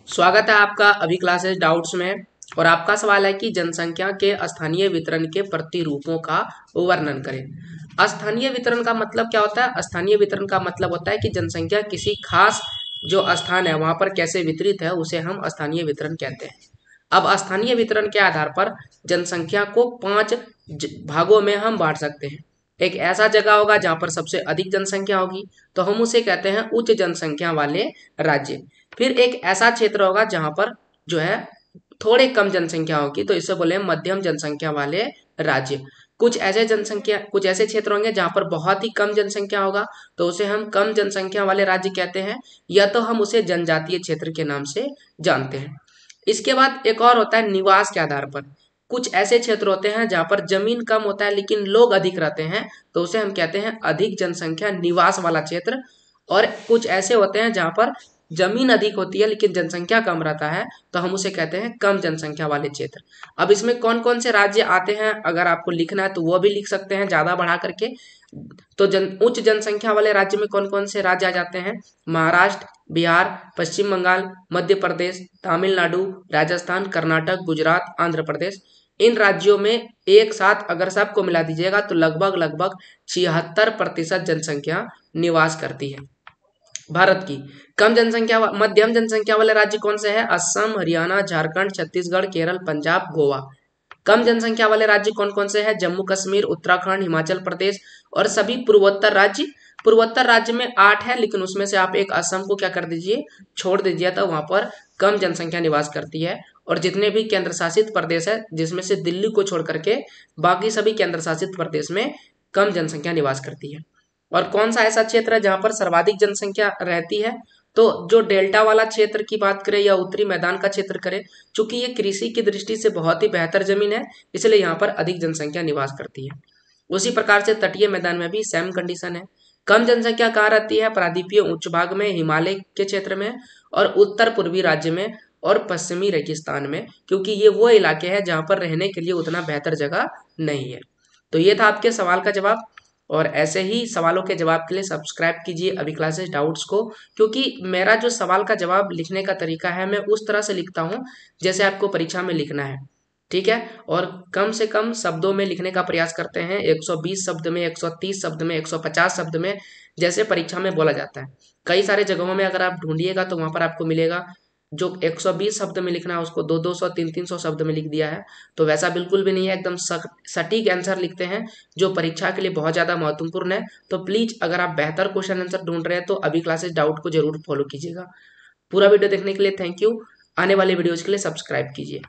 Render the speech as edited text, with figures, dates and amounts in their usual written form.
स्वागत है आपका अभी क्लासेस डाउट्स में। और आपका सवाल है कि जनसंख्या के स्थानीय वितरण के प्रतिरूपों का वर्णन करें। स्थानीय वितरण का मतलब क्या होता है? स्थानीय वितरण का मतलब होता है कि जनसंख्या किसी खास जो स्थान है वहां पर कैसे वितरित है, उसे हम स्थानीय वितरण कहते हैं। अब स्थानीय वितरण के आधार पर जनसंख्या को पांच भागों में हम बांट सकते हैं। एक ऐसा जगह होगा जहां पर सबसे अधिक जनसंख्या होगी, तो हम उसे कहते हैं उच्च जनसंख्या वाले राज्य। फिर एक ऐसा क्षेत्र होगा जहां पर जो है थोड़े कम जनसंख्या होगी, तो इसे बोले मध्यम जनसंख्या वाले राज्य। कुछ ऐसे क्षेत्र होंगे जहां पर बहुत ही कम जनसंख्या होगा, तो उसे हम कम जनसंख्या वाले राज्य कहते हैं, या तो हम उसे जनजातीय क्षेत्र के नाम से जानते हैं। इसके बाद एक और होता है निवास के आधार पर। कुछ ऐसे क्षेत्र होते हैं जहां पर जमीन कम होता है लेकिन लोग अधिक रहते हैं, तो उसे हम कहते हैं अधिक जनसंख्या निवास वाला क्षेत्र। और कुछ ऐसे होते हैं जहां पर जमीन अधिक होती है लेकिन जनसंख्या कम रहता है, तो हम उसे कहते हैं कम जनसंख्या वाले क्षेत्र। अब इसमें कौन कौन से राज्य आते हैं अगर आपको लिखना है तो वो भी लिख सकते हैं ज्यादा बढ़ा करके। तो उच्च जनसंख्या वाले राज्य में कौन कौन से राज्य आ जाते हैं? महाराष्ट्र, बिहार, पश्चिम बंगाल, मध्य प्रदेश, तमिलनाडु, राजस्थान, कर्नाटक, गुजरात, आंध्र प्रदेश। इन राज्यों में एक साथ अगर सबको मिला दीजिएगा तो लगभग लगभग 76% जनसंख्या निवास करती है भारत की। मध्यम जनसंख्या वाले राज्य कौन से हैं? असम, हरियाणा, झारखंड, छत्तीसगढ़, केरल, पंजाब, गोवा। कम जनसंख्या वाले राज्य कौन कौन से हैं? जम्मू कश्मीर, उत्तराखंड, हिमाचल प्रदेश और सभी पूर्वोत्तर राज्य। पूर्वोत्तर राज्य में 8 है, लेकिन उसमें से आप एक असम को क्या कर दीजिए, छोड़ दीजिए, तो वहां पर कम जनसंख्या निवास करती है। और जितने भी केंद्र शासित प्रदेश है, जिसमें से दिल्ली को छोड़ करके बाकी सभी केंद्र शासित प्रदेश में कम जनसंख्या निवास करती है। और कौन सा ऐसा क्षेत्र है जहां पर सर्वाधिक जनसंख्या रहती है? तो जो डेल्टा वाला क्षेत्र की बात करें या उत्तरी मैदान का क्षेत्र करें, चूंकि ये कृषि की दृष्टि से बहुत ही बेहतर जमीन है, इसलिए यहाँ पर अधिक जनसंख्या निवास करती है। उसी प्रकार से तटीय मैदान में भी सेम कंडीशन है। कम जनसंख्या कहाँ रहती है? प्रायद्वीपीय उच्च भाग में, हिमालय के क्षेत्र में, और उत्तर पूर्वी राज्य में, और पश्चिमी रेगिस्तान में, क्योंकि ये वो इलाके हैं जहां पर रहने के लिए उतना बेहतर जगह नहीं है। तो ये था आपके सवाल का जवाब। और ऐसे ही सवालों के जवाब के लिए सब्सक्राइब कीजिए अभी क्लासेस डाउट्स को, क्योंकि मेरा जो सवाल का जवाब लिखने का तरीका है मैं उस तरह से लिखता हूँ जैसे आपको परीक्षा में लिखना है। ठीक है? और कम से कम शब्दों में लिखने का प्रयास करते हैं, 120 शब्द में, 130 शब्द में, 150 शब्द में, जैसे परीक्षा में बोला जाता है। कई सारे जगहों में अगर आप ढूंढिएगा तो वहां पर आपको मिलेगा जो 120 शब्द में लिखना है उसको 200-200, 300-300 शब्द में लिख दिया है। तो वैसा बिल्कुल भी नहीं है, एकदम सटीक आंसर लिखते हैं जो परीक्षा के लिए बहुत ज़्यादा महत्वपूर्ण है। तो प्लीज़ अगर आप बेहतर क्वेश्चन आंसर ढूंढ रहे हैं तो अभी क्लासेस डाउट को जरूर फॉलो कीजिएगा। पूरा वीडियो देखने के लिए थैंक यू। आने वाले वीडियोज़ के लिए सब्सक्राइब कीजिए।